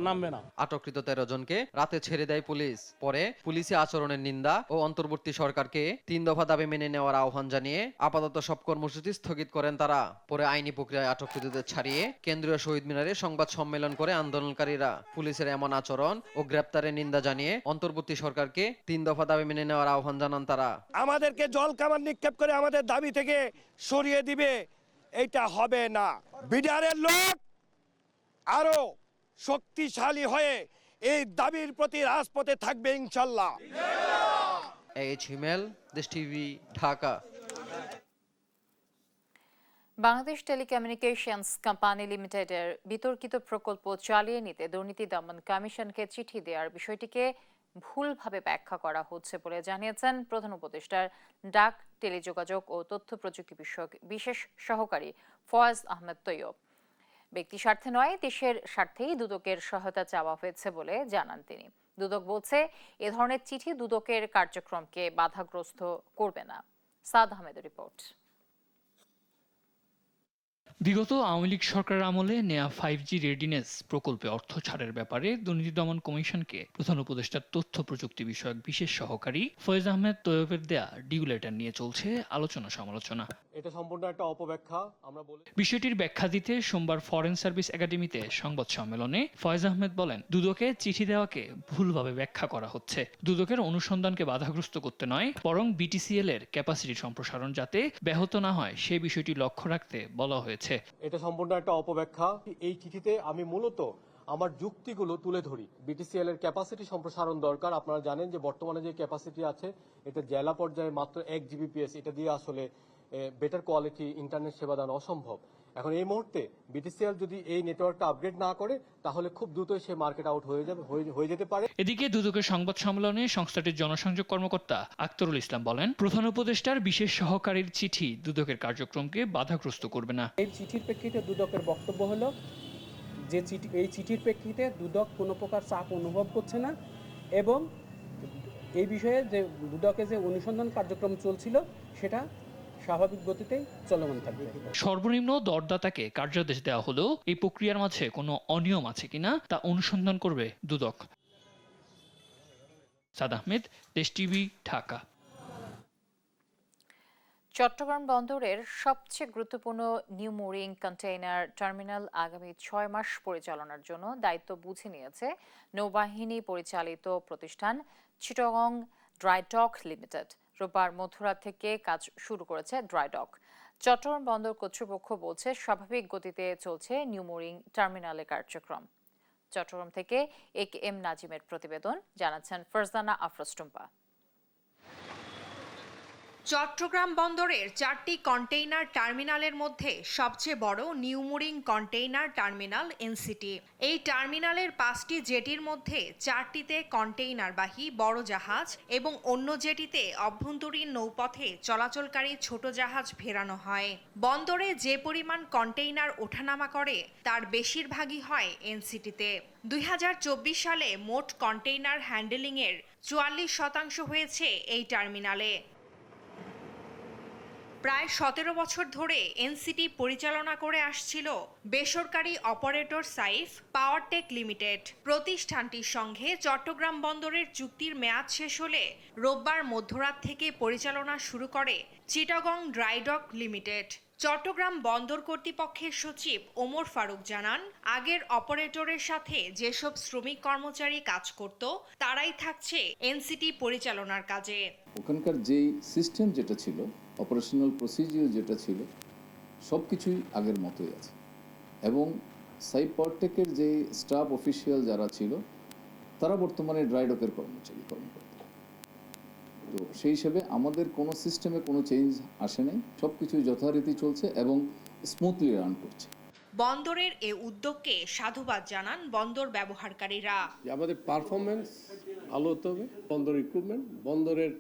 নামবে না। আটককৃত 13 জনকে রাতে ছেড়ে দেয় পুলিশ। পরে পুলিশি আচরণের নিন্দা ও অন্তর্বর্তী সরকারকে 3 দফা দাবি মেনে নেওয়ার আহ্বান জানিয়ে আপাতত সব কর্মসূচি স্থগিত করেন তারা। পরে আইনি প্রক্রিয়ায় আটককৃতদের ছাড়িয়ে কেন্দ্রীয় শহীদ মিনারে সংবাদ সম্মেলন করে আন্দোলনকারীরা। পুলিশের এমন আচরণ ও গ্রেপ্তারের নিন্দা জানিয়ে অন্তর্বর্তী সরকারকে 3 দফা দাবি মেনে নেওয়ার আহ্বান জানান তারা। আমাদেরকে জল কামান নিক্ষেপ করে আমাদের দাবি থেকে সরিয়ে দিবে, এটা হবে না। বিডিআরের লোক আরো শক্তিশালী হয়ে এই দাবির প্রতি রাজপথে থাকবে ইনশাল্লাহ। এইচ হিমেল, দেশ TV, Dhaka. Bangladesh telecommunications company লিমিটেডের বিতর্কিত প্রকল্প চালিয়ে নিতে দুর্নীতি দমন কমিশনকে চিঠি দেওয়ার বিষয়টিকে ভুলভাবে ব্যাখ্যা করা হচ্ছে বলে জানিয়েছেন প্রধান উপদেষ্টার ডাক, টেলিযোগাযোগ ও তথ্য প্রযুক্তি বিষয়ক বিশেষ সহকারী ফয়েজ আহমেদ তৈয়ব। ব্যক্তি স্বার্থে নয়, দেশের স্বার্থেই দুদকের সহায়তা চাওয়া হয়েছে বলে জানান তিনি। দুদক বলছে এ ধরনের চিঠি দুদকের কার্যক্রমকে বাধাগ্রস্ত করবে না। সাদ আহমেদের রিপোর্ট। বিগত আওয়ামী লীগ সরকারের আমলে নেয়া 5G রেডিনেস প্রকল্পে অর্থ ছাড়ের ব্যাপারে দুর্নীতি দমন কমিশনকে প্রধান উপদেষ্টার তথ্য প্রযুক্তি বিষয়ক বিশেষ সহকারী ফয়েজ আহমেদ তৈয়বের দেয়া ডিউ লেটার নিয়ে চলছে আলোচনা সমালোচনা। এটা সম্পূর্ণ একটা অপব্যাখ্যা আমরা বলি। বিষয়টির ব্যাখ্যা দিতে সোমবার ফরেন সার্ভিস একাডেমিতে সংবাদ সম্মেলনে ফয়েজ আহমেদ বলেন, দুদকে চিঠি দেওয়াকে ভুলভাবে ব্যাখ্যা করা হচ্ছে। দুদকের অনুসন্ধানকে বাধাগ্রস্ত করতে নয়, বরং বিটিসিএল এর ক্যাপাসিটি সম্প্রসারণ যাতে ব্যাহত না হয় সেই বিষয়টি লক্ষ্য রাখতে বলা হয়েছে। এটা সম্পূর্ণ একটা অপব্যাখ্যা। এই চিঠিতে আমি মূলত আমার যুক্তিগুলো তুলে ধরি। বিটিসিএল এর ক্যাপাসিটি সম্প্রসারণ দরকার। আপনারা জানেন যে বর্তমানে যে ক্যাপাসিটি আছে এটা জেলা পর্যায়ে মাত্র 1 Gbps, এটা দিয়ে আসলে বেটার কোয়ালিটি ইন্টারনেট সেবা দান অসম্ভব। এখন এই মুহূর্তে বিটিসিএল যদি এই নেটওয়ার্কটা আপগ্রেড না করে তাহলে খুব দ্রুতই সে মার্কেট আউট হয়ে যেতে পারে। এদিকে দুদকের সংবাদ সম্মেলনে সংস্থাটির জনসংযোগ কর্মকর্তা আক্তারুল ইসলাম বলেন, প্রধান উপদেষ্টার বিশেষ সহকারীর চিঠি দুদকের কার্যক্রমকে বাধাগ্রস্ত করবে না। এই চিঠির প্রেক্ষিতে দুদকের বক্তব্য হলো যে এই চিঠির প্রেক্ষিতে দুদক কোনো প্রকার চাপ অনুভব করছে না এবং এই বিষয়ে যে দুদকে যে অনুসন্ধান কার্যক্রম চলছিল স্বাভাবিক গতিতেই চলমান থাকবে। সর্বনিম্ন দরদাতাকে কার্যাদেশ দেওয়া হলেও এই প্রক্রিয়ার মাঝে কোনো অনিয়ম আছে কিনা তা অনুসন্ধান করবে দুদক। সাদ আহমেদ, দেশ টিভি, ঢাকা। চট্টগ্রাম বন্দরের সবচেয়ে গুরুত্বপূর্ণ নিউ মুরিং কন্টেইনার টার্মিনাল আগামী 6 মাস পরিচালনার জন্য দায়িত্ব বুঝে নিয়েছে নৌবাহিনী পরিচালিত প্রতিষ্ঠান চিটাগং ড্রাই ডক লিমিটেড। রোববার মধ্যরাত থেকে কাজ শুরু করেছে ড্রাই ডক। চট্টগ্রাম বন্দর কর্তৃপক্ষ বলছে স্বাভাবিক গতিতে চলছে নিউ মুরিং টার্মিনালের কার্যক্রম। চট্টগ্রাম থেকে এম নাজিমের প্রতিবেদন, জানাচ্ছেন ফারজানা আফরোজ টুম্পা। চট্টগ্রাম বন্দরের 4টি কন্টেইনার টার্মিনালের মধ্যে সবচেয়ে বড় new mooring container terminal NCT. এই টার্মিনালের 5টি জেটির মধ্যে 4টিতে কন্টেইনারবাহী বড় জাহাজ এবং অন্য জেটিতে অভ্যন্তরীণ নৌপথে চলাচলকারী ছোট জাহাজ ভেড়ানো হয়। বন্দরে যে পরিমাণ কন্টেইনার ওঠানামা করে তার বেশিরভাগই হয় এনসিটিতে। 2024 সালে মোট কন্টেইনার হ্যান্ডেলিংয়ের 44% হয়েছে এই টার্মিনালে। প্রায় 17 বছর ধরে এনসিটি পরিচালনা করে আসছিল বেসরকারি অপারেটর সাইফ পাওয়ারটেক লিমিটেড। প্রতিষ্ঠানটির সঙ্গে চট্টগ্রাম বন্দরের চুক্তির মেয়াদ শেষ হলে রোববার মধ্যরাত থেকে পরিচালনা শুরু করে Chittagong dry dock limited. Chattogram বন্দর কর্তৃপক্ষের সচিব ওমর ফারুক জানান, আগের অপারেটরের সাথে যেসব শ্রমিক কর্মচারী কাজ করত তারাই থাকছে এনসিটি পরিচালনার কাজে। ওখানকার যেই সিস্টেম যেটা ছিল, অপারেশনাল প্রসিজিওর যেটা ছিল, সব কিছুই আগের মতোই আছে। এবং সাইফ পাওয়ারটেকের যে স্টাফ অফিসিয়াল যারা ছিল তারা বর্তমানে ড্রাইডকের কর্মকর্তা। তো সেই হিসেবে আমাদের কোনো সিস্টেমে কোনো চেঞ্জ আসে নাই, সব কিছুই যথারীতি চলছে এবং স্মুথলি রান করছে। বন্দরের এ উদ্যোগকে সাধুবাদ জানান বন্দর ব্যবহারকারীরা। আমাদের পারফরমেন্স ভালো হতে হবে, বন্দর ইকুইপমেন্ট, বন্দরের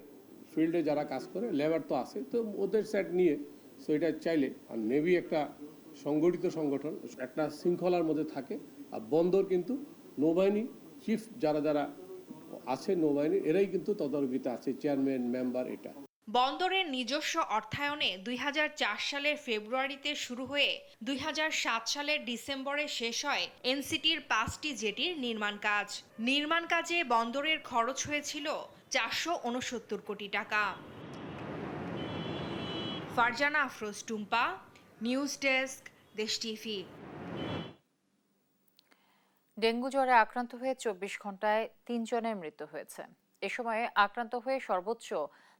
ফিল্ডে যারা কাজ করে লেবার তো আছে, তো ওদের সেট নিয়ে সো এটা চাইলে, আর নেভি একটা সংগঠিত সংগঠন, একটা শৃঙ্খলার মধ্যে থাকে। আর বন্দর কিন্তু নৌবাহিনী চিফ যারা যারা আছে নৌবাহিনী, এরাই কিন্তু তদারকিতে আছে, চেয়ারম্যান মেম্বার। এটা বন্দরের নিজস্ব অর্থায়নে 2004 সালের ফেব্রুয়ারিতে শুরু হয়ে 2007 সালের ডিসেম্বরে শেষ হয় এনসিটির 5টি জেটির নির্মাণ কাজ। নির্মাণ কাজে বন্দরের খরচ হয়েছিল 469 কোটি টাকা। ফারজানা আফরোজ টুম্পা, নিউজ ডেস্ক, দেশ টিভি। ডেঙ্গু জ্বরে আক্রান্ত হয়ে 24 ঘন্টায় 3 জনের মৃত্যু হয়েছে। এ সময়ে আক্রান্ত হয়ে সর্বোচ্চ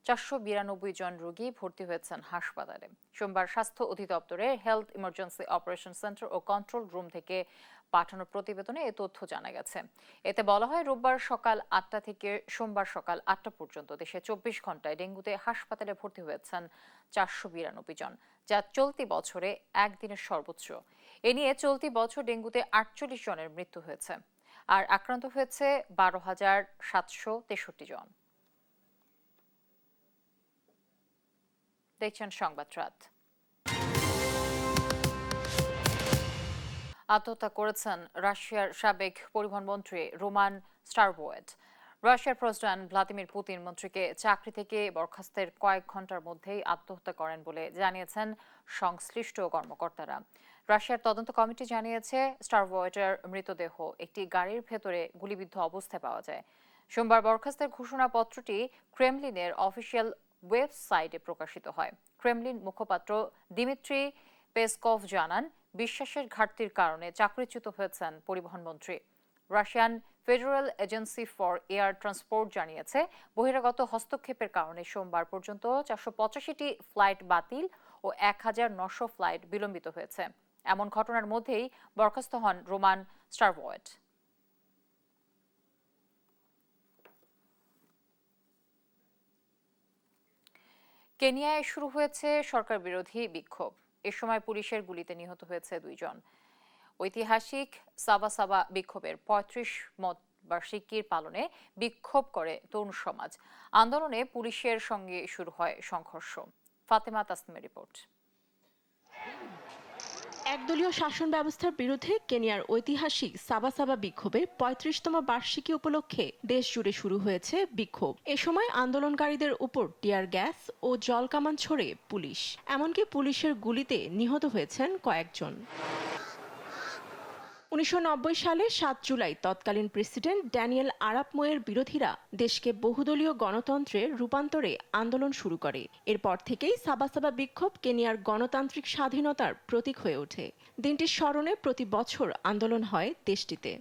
492 জন রোগী ভর্তি হয়েছেন হাসপাতালে। সোমবার স্বাস্থ্য অধিদপ্তরের হেলথ ইমার্জেন্সি অপারেশন সেন্টার ও কন্ট্রোল রুম থেকে পাঠানো প্রতিবেদনে এ তথ্য জানা গেছে। এতে বলা হয়, রোববার সকাল 8টা থেকে সোমবার সকাল 8টা পর্যন্ত দেশে 24 ঘন্টায় ডেঙ্গুতে হাসপাতালে ভর্তি হয়েছেন 492 জন, যা চলতি বছরে একদিনের সর্বোচ্চ। এ নিয়ে চলতি বছর ডেঙ্গুতে 48 জনের মৃত্যু হয়েছে আর আক্রান্ত হয়েছে 12,763 জন। দেখছেন সংবাদ রাত। আত্মহত্যা করেছেন রাশিয়ার সাবেক পরিবহন মন্ত্রী রোমান স্টারবোয়েট। রাশিয়ার প্রেসিডেন্ট ভ্লাদিমির পুতিন মন্ত্রীকে চাকরি থেকে বরখাস্তের কয়েক ঘন্টার মধ্যেই আত্মহত্যা করেন বলে জানিয়েছেন সংশ্লিষ্ট কর্মকর্তারা। রাশিয়ার তদন্ত কমিটি জানিয়েছে, স্টারবোয়েটের মৃতদেহ একটি গাড়ির ভেতরে গুলিবিদ্ধ অবস্থায় পাওয়া যায়। সোমবার বরখাস্তের ঘোষণাপত্রটি ক্রেমলিনের অফিসিয়াল ওয়েবসাইটে প্রকাশিত হয়। ক্রেমলিন মুখপাত্র দিমিত্রি পেসকভ জানান, বিশ্বাসের ঘাটতির কারণে চাকরিচ্যুত হয়েছেন পরিবহন মন্ত্রী। Russian federal agency for air transport জানিয়েছে, বহিরাগত হস্তক্ষেপের কারণে সোমবার পর্যন্ত 485টি ফ্লাইট বাতিল ও 1900 ফ্লাইট বিলম্বিত হয়েছে। এমন ঘটনার মধ্যেই বরখাস্ত হন রোমান স্টারবোয়েট। কেনিয়ায় শুরু হয়েছে সরকার বিরোধী বিক্ষোভ। এ সময় পুলিশের গুলিতে নিহত হয়েছে 2 জন। ঐতিহাসিক সাবাসাবা বিক্ষোভের 35 বার্ষিকীর পালনে বিক্ষোভ করে তরুণ সমাজ। আন্দোলনে পুলিশের সঙ্গে শুরু হয় সংঘর্ষ। ফাতেমা তাসনিমের রিপোর্ট। এক একদলীয় শাসন ব্যবস্থার বিরুদ্ধে কেনিয়ার ঐতিহাসিক সাবাসাবা বিক্ষোভের ৩৫তম বার্ষিকী উপলক্ষে দেশ জুড়ে শুরু হয়েছে বিক্ষোভ। এ সময় আন্দোলনকারীদের উপর টিয়ার গ্যাস ও জলকামান ছোড়ে পুলিশ, এমনকি পুলিশের গুলিতে নিহত হয়েছেন কয়েকজন। 1990 সালে 7 জুলাই তৎকালীন প্রেসিডেন্ট ড্যানিয়েল আরাপ মোয়ের বিরোধীরা দেশকে বহুদলীয় গণতন্ত্রে রূপান্তরে আন্দোলন শুরু করে। এরপর থেকেই সাবাসাবা বিক্ষোভ কেনিয়ার গণতান্ত্রিক স্বাধীনতার প্রতীক হয়ে ওঠে। দিনটির স্মরণে প্রতি বছর আন্দোলন হয় দেশটিতে।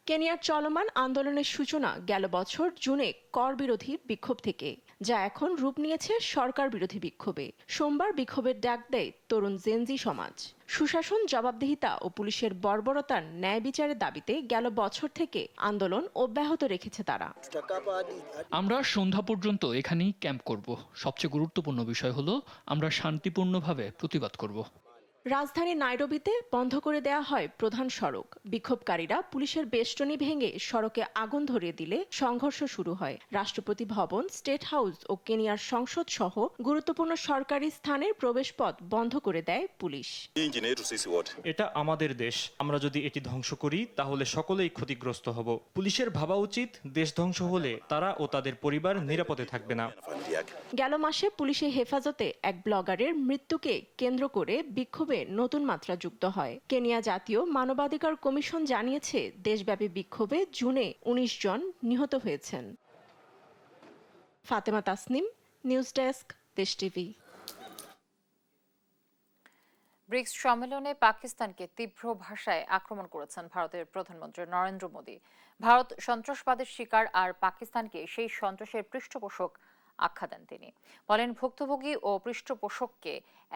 কেনিয়ার চলমান আন্দোলনের সূচনা গেল বছর জুনে কর বিরোধী বিক্ষোভ থেকে, যা এখন রূপ নিয়েছে সরকার বিরোধী বিক্ষোভে। সোমবার বিক্ষোভের ডাক দেয় তরুণ জেনজি সমাজ। সুশাসন, জবাবদিহিতা ও পুলিশের বর্বরতার ন্যায় বিচারের দাবিতে গেল বছর থেকে আন্দোলন অব্যাহত রেখেছে তারা। আমরা সন্ধ্যা পর্যন্ত এখানেই ক্যাম্প করব। সবচেয়ে গুরুত্বপূর্ণ বিষয় হলো আমরা শান্তিপূর্ণভাবে প্রতিবাদ করব। রাজধানী নাইরোবিতে বন্ধ করে দেয়া হয় প্রধান সড়ক। বিক্ষোভকারীরা পুলিশের বেষ্টনী ভেঙে সড়কে আগুন ধরিয়ে দিলে সংঘর্ষ শুরু হয়। রাষ্ট্রপতি ভবন, স্টেট হাউস ও কেনিয়ার সংসদ সহ গুরুত্বপূর্ণ সরকারি স্থানের প্রবেশপথ বন্ধ করে দেয় পুলিশ। এটা আমাদের দেশ, আমরা যদি এটি ধ্বংস করি তাহলে সকলেই ক্ষতিগ্রস্ত হব। পুলিশের ভাবা উচিত, দেশ ধ্বংস হলে তারা ও তাদের পরিবার নিরাপদে থাকবে না। গেল মাসে পুলিশের হেফাজতে এক ব্লগারের মৃত্যুকে কেন্দ্র করে বিক্ষোভে নতুন মাত্রা যুক্ত হয়। কেনিয়া জাতীয় মানবাধিকার কমিশন জানিয়েছে, দেশব্যাপী বিক্ষোভে জুনে 19 জন নিহত হয়েছেন। ফাতেমা তাসনিম, নিউজ ডেস্ক, দেশ টিভি। ব্রিক্স সম্মেলনে পাকিস্তানকে তীব্র ভাষায় আক্রমণ করেছেন ভারতের প্রধানমন্ত্রী নরেন্দ্র মোদী। ভারত সন্ত্রাসবাদের শিকার আর পাকিস্তানকে সেই সন্ত্রাসের পৃষ্ঠপোষক আখ্যা দেন তিনি। বলেন, ভুক্তভোগী ও পৃষ্ঠপোষককে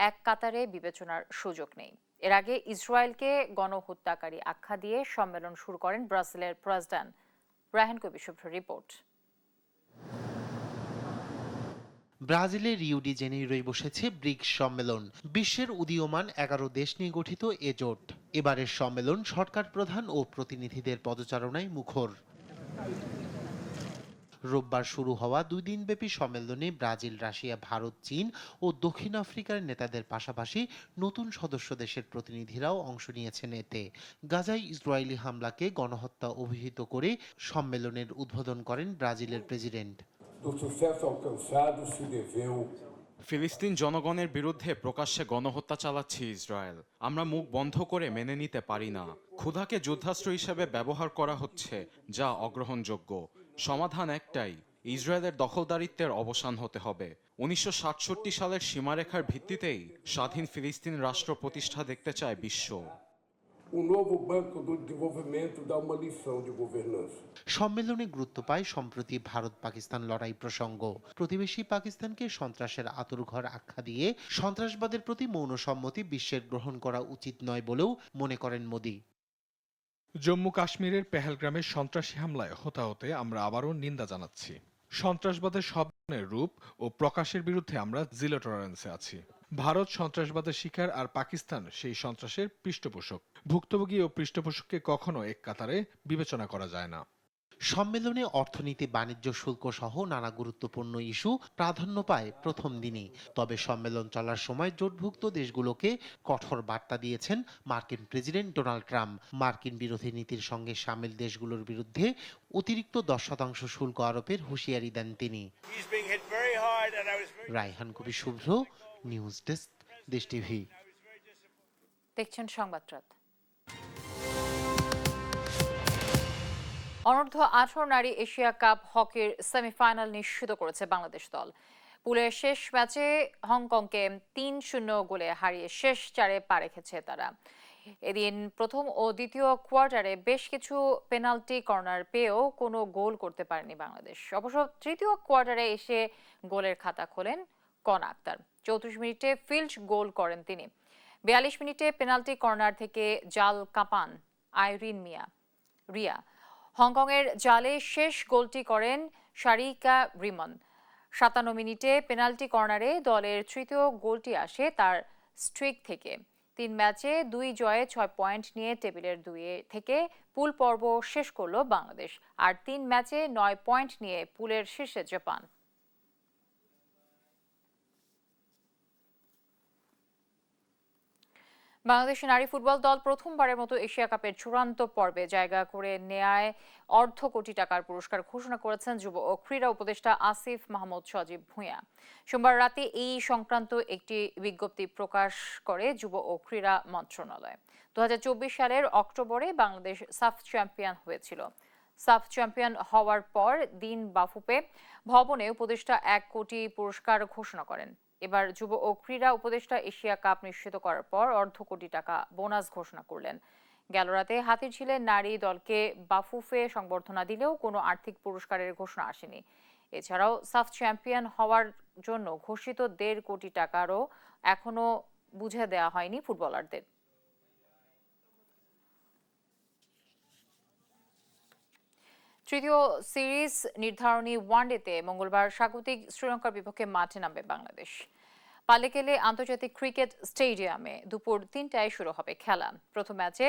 এক কাতারে বিবেচনার সুযোগ নেই। এর আগে ইসরায়েলকে গণহত্যাকারী আখ্যা দিয়ে সম্মেলন শুরু করেন ব্রাজিলের প্রেসিডেন্ট। রায়হান কবি শুভ্র রিপোর্ট। ব্রাজিলের রিও ডি জেনেইরোয় বসেছে ব্রিক্স সম্মেলন। বিশ্বের উদীয়মান 11 দেশ নিয়ে গঠিত এ জোট। এবারের সম্মেলন সরকার প্রধান ও প্রতিনিধিদের পদচারণায় মুখর। রোববার শুরু হওয়া 2 দিনব্যাপী সম্মেলনে ব্রাজিল, রাশিয়া, ভারত, চীন ও দক্ষিণ আফ্রিকার নেতাদের পাশাপাশি নতুন সদস্য দেশের প্রতিনিধিরাও অংশ নিয়েছেন এতে। গাজায় ইসরায়েলি হামলাকে গণহত্যা অভিহিত করে সম্মেলনের উদ্বোধন করেন ব্রাজিলের প্রেসিডেন্ট। ফিলিস্তিন জনগণের বিরুদ্ধে প্রকাশ্যে গণহত্যা চালাচ্ছে ইসরায়েল। আমরা মুখ বন্ধ করে মেনে নিতে পারি না। ক্ষুধাকে যুদ্ধাস্ত্র হিসেবে ব্যবহার করা হচ্ছে, যা অগ্রহণযোগ্য। সমাধান একটাই, ইসরায়েলের দখলদারিত্বের অবসান হতে হবে। 1967 সালের সীমারেখার ভিত্তিতেই স্বাধীন ফিলিস্তিন রাষ্ট্র প্রতিষ্ঠা দেখতে চায় বিশ্ব। সম্মেলনে গুরুত্ব পায় সম্প্রতি ভারত পাকিস্তান লড়াই প্রসঙ্গ। প্রতিবেশী পাকিস্তানকে সন্ত্রাসের আঁতুড়ঘর আখ্যা দিয়ে সন্ত্রাসবাদের প্রতি মৌন সম্মতি বিশ্বের গ্রহণ করা উচিত নয় বলেও মনে করেন মোদী। জম্মু কাশ্মীরের পেহেলগ্রামের সন্ত্রাসী হামলায় হতাহতে আমরা আবারও নিন্দা জানাচ্ছি। সন্ত্রাসবাদের সব ধরনের রূপ ও প্রকাশের বিরুদ্ধে আমরা জিরো টলারেন্সে আছি। ভারত সন্ত্রাসবাদের শিকার আর পাকিস্তান সেই সন্ত্রাসের পৃষ্ঠপোষক। ভুক্তভোগী ও পৃষ্ঠপোষককে কখনো এক কাতারে বিবেচনা করা যায় না। সম্মেলনে অর্থনীতি, বাণিজ্য, শুল্ক সহ নানা গুরুত্বপূর্ণ ইস্যু প্রাধান্য পায় প্রথম দিনই। তবে সম্মেলন চলার সময় জোটভুক্ত দেশগুলোকে কঠোর বার্তা দিয়েছেন মার্কিন প্রেসিডেন্ট ডোনাল্ড ট্রাম্প। মার্কিন বিরোধী নীতির সঙ্গে সামিল দেশগুলোর বিরুদ্ধে অতিরিক্ত 10% শুল্ক আরোপের হুঁশিয়ারি দেন তিনি। রায়হান কবি শুভ্র, নিউজ ডেস্ক, দেশ টিভি। দেখছেন সংবাদরাত। অনূর্ধ্ব 18 নারী এশিয়া কাপ হকির সেমিফাইনাল নিশ্চিত করেছে বাংলাদেশ দল। পুলের শেষ ম্যাচে হংকংকে 3-0 গোলে হারিয়ে শেষ 4-এ পা রেখেছে তারা। এদিন প্রথম ও দ্বিতীয় কোয়ার্টারে বেশ কিছু পেনাল্টি কর্নার পেয়েও কোনো গোল করতে পারেনি বাংলাদেশ। অবশ্য তৃতীয় কোয়ার্টারে এসে গোলের খাতা খোলেন কনা আক্তার। 34 মিনিটে ফিল্ড গোল করেন তিনি। 42 মিনিটে পেনাল্টি কর্নার থেকে জাল কাঁপান আইরিন রিয়া। হংকংয়ের জালে শেষ গোলটি করেন শারিকা রিমন। 57 মিনিটে পেনাল্টি কর্নারে দলের তৃতীয় গোলটি আসে তার স্ট্রিক থেকে। 3 ম্যাচে 2 জয়ে 6 পয়েন্ট নিয়ে টেবিলের 2 থেকে পুল পর্ব শেষ করল বাংলাদেশ। আর 3 ম্যাচে 9 পয়েন্ট নিয়ে পুলের শীর্ষে জাপান। বাংলাদেশ নারী ফুটবল দল প্রথমবারের মতো এশিয়া কাপের চূড়ান্ত পর্বে জায়গা করে নেয় অর্ধ কোটি টাকার পুরস্কার ঘোষণা করেছেন যুব ও ক্রীড়া উপদেষ্টা আসিফ মাহমুদ সজীব ভূঁইয়া। সোমবার রাতে এই সংক্রান্ত একটি বিজ্ঞপ্তি প্রকাশ করে যুব ও ক্রীড়া মন্ত্রণালয়। 2024 সালের অক্টোবরে বাংলাদেশ সাফ চ্যাম্পিয়ন হয়েছিল। সাফ চ্যাম্পিয়ন হওয়ার পর দিন বাফুফে ভবনে উপদেষ্টা 1 কোটি পুরস্কার ঘোষণা করেন। এবার যুব ও ক্রীড়া উপদেষ্টা এশিয়া কাপ নিশ্চিত করার পর অর্ধ কোটি টাকা বোনাস ঘোষণা করলেন। গেল রাতে হাতিরঝিলে নারী দলকে বাফুফে সংবর্ধনা দিলেও কোনো আর্থিক পুরস্কারের ঘোষণা আসেনি। এছাড়াও সাফ চ্যাম্পিয়ন হওয়ার জন্য ঘোষিত 1.5 কোটি টাকারও এখনো বুঝে দেওয়া হয়নি ফুটবলারদের। তৃতীয় সিরিজ নির্ধারণী ওয়ানডেতে মঙ্গলবার স্বাগতিক শ্রীলঙ্কার বিপক্ষে মাঠে নামবে বাংলাদেশ। পালেকেলে আন্তর্জাতিক ক্রিকেট স্টেডিয়ামে দুপুর 3টায় শুরু হবে খেলা। প্রথম ম্যাচে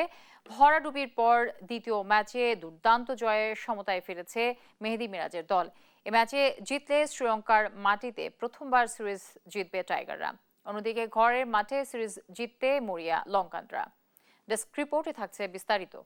ভরাডুবির পর দ্বিতীয় ম্যাচে দুর্দান্ত জয়ের সমতায় ফিরেছে মেহেদী মিরাজের দল। এ ম্যাচে জিতলে শ্রীলঙ্কার মাটিতে প্রথমবার সিরিজ জিতবে টাইগাররা। অন্যদিকে ঘরের মাঠে সিরিজ জিততে মরিয়া লঙ্কানরা। ডেস্ক রিপোর্টে থাকছে বিস্তারিত।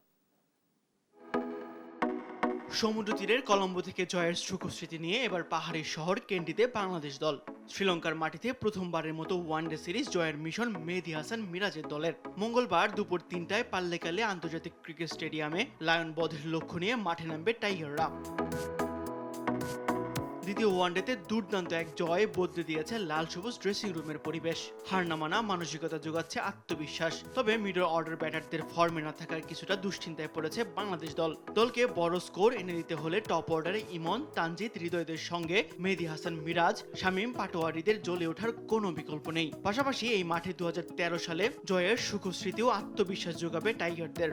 সমুদ্র তীরের কলম্বো থেকে জয়ের সুখস্মৃতি নিয়ে এবার পাহাড়ি শহর কেন্ডিতে বাংলাদেশ দল। শ্রীলঙ্কার মাটিতে প্রথমবারের মতো ওয়ানডে সিরিজ জয়ের মিশন মেহেদী হাসান মিরাজের দলের। মঙ্গলবার দুপুর 3টায় পাল্লেকালে আন্তর্জাতিক ক্রিকেট স্টেডিয়ামে লায়ন বধের লক্ষ্য নিয়ে মাঠে নামবে টাইগাররা। দ্বিতীয় ওয়ানডেতে দুর্দান্ত এক জয় বদলে দিয়েছে লাল সবুজ ড্রেসিং রুমের পরিবেশ। হার না মানা মানসিকতা যোগাচ্ছে আত্মবিশ্বাস। তবে মিডল অর্ডার ব্যাটারদের ফর্মে না থাকার কিছুটা দুশ্চিন্তায় পড়েছে বাংলাদেশ দল। দলকে বড় স্কোর এনে দিতে হলে টপ অর্ডারে ইমন, তানজিদ, হৃদয়দের সঙ্গে মেহেদী হাসান মিরাজ, শামীম পাটোয়ারিদের জ্বলে ওঠার কোনো বিকল্প নেই। পাশাপাশি এই মাঠে 2013 সালে জয়ের সুখস্মৃতি ও আত্মবিশ্বাস যোগাবে টাইগারদের।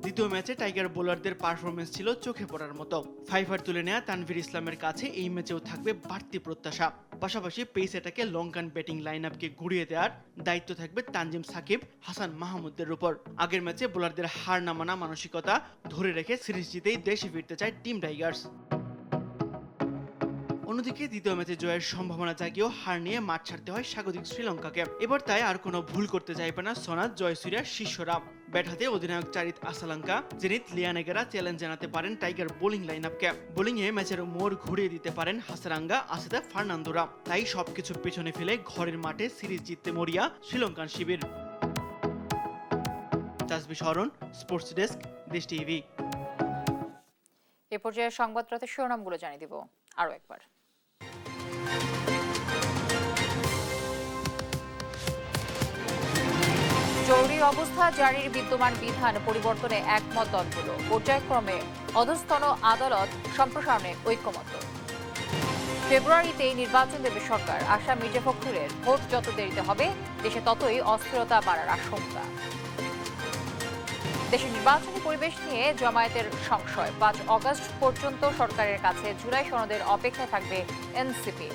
দ্বিতীয় ম্যাচে টাইগার বোলারদের পারফরমেন্স ছিল চোখে পড়ার মতো। ফাইভার তুলে নেয়া তানভীর ইসলামের কাছে এই ম্যাচেও থাকবে বাড়তি প্রত্যাশা। পাশাপাশি পেস অ্যাটাকে লঙ্কান ব্যাটিং লাইন আপকে ঘুরিয়ে দেওয়ার দায়িত্ব থাকবে তানজিম সাকিব, হাসান মাহমুদের উপর। আগের ম্যাচে বোলারদের হার না মানা মানসিকতা ধরে রেখে সিরিজ জিতেই দেশে ফিরতে চায় টিম টাইগার্স। অন্যদিকে দ্বিতীয় ম্যাচে জয়ের সম্ভাবনা জাগিয়েও হার নিয়ে মাঠ ছাড়তে হয় স্বাগতিক শ্রীলঙ্কাকে। এবার তাই আর কোনো ভুল করতে চাইবে না সনাথ, জয়সূর্যার শিষ্যরা। ব্যাট হাতে অধিনায়ক চারিত আসালাঙ্কা, জেনিত লিয়ানেগেরা চ্যালেঞ্জ জানাতে পারেন টাইগার বোলিং লাইন আপকে। বোলিংয়ে ম্যাচের মোড় ঘুরিয়ে দিতে পারেন হাসারাঙ্গা, আসিদা ফার্নান্দোরা। তাই সবকিছু পেছনে ফেলে ঘরের মাঠে সিরিজ জিততে মরিয়া শ্রীলঙ্কান শিবির। তাসবি শরণ, স্পোর্টস ডেস্ক, দেশ টিভি। এ পর্যায়ে সংবাদ রাতের শিরোনামগুলো জানিয়ে দিব আরো একবার। জরুরি অবস্থা জারির বিদ্যমান বিধান পরিবর্তনে একমত দলগুলো। পর্যায়ক্রমে অধস্তন আদালত সম্প্রসারণে ঐক্যমত্য। ফেব্রুয়ারিতে নির্বাচন দেবে সরকার। আশা মির্জা ফখরুলের ভোট যত দেরিতে হবে দেশে ততই অস্থিরতা বাড়ার আশঙ্কা। দেশে নির্বাচনী পরিবেশ নিয়ে জামায়াতের সংশয়। 5 আগস্ট পর্যন্ত সরকারের কাছে জুলাই সনদের অপেক্ষায় থাকবে এনসিপি।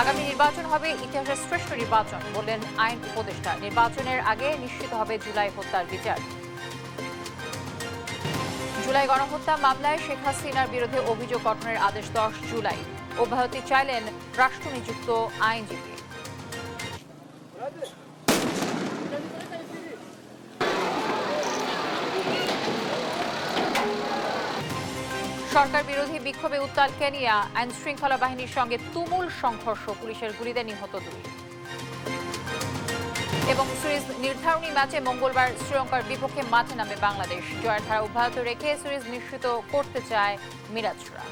আগামী নির্বাচন হবে ইতিহাসের শ্রেষ্ঠ নির্বাচন বললেন আইন উপদেষ্টা। নির্বাচনের আগে নিশ্চিত হবে জুলাই হত্যার বিচার। জুলাই গণহত্যা মামলায় শেখ হাসিনার বিরুদ্ধে অভিযোগ গঠনের আদেশ 10 জুলাই। অব্যাহতি চাইলেন রাষ্ট্রনিযুক্ত আইনজীবী। সরকার বিরোধী বিক্ষোভে উত্তাল কেনিয়া। আইন শৃঙ্খলা বাহিনীর সঙ্গে তুমুল সংঘর্ষ, পুলিশের গুলিতে নিহত 2। এবং সিরিজ নির্ধারণী ম্যাচে মঙ্গলবার শ্রীলঙ্কার বিপক্ষে মাঠে নামবে বাংলাদেশ। জয়ের ধারা অব্যাহত রেখে সিরিজ নিশ্চিত করতে চায় মিরাজরা।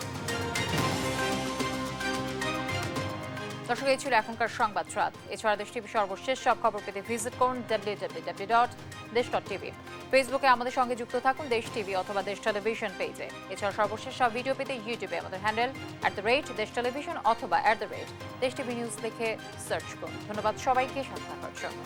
দর্শক, এই ছিল এখনকার সংবাদ রাত। এছাড়া দেশ টিভি সর্বশেষ সব খবর পেতে ভিজিট করুন www.desh.tv। ফেসবুকে আমাদের সঙ্গে যুক্ত থাকুন দেশ টিভি অথবা দেশ টেলিভিশন পেজে। এছাড়া সর্বশেষ সব ভিডিও পেতে ইউটিউবে আমাদের হ্যান্ডেল @দেশ টেলিভিশন অথবা @দেশ টিভি নিউজ লিখে সার্চ করুন। ধন্যবাদ সবাইকে সাথে থাকার জন্য।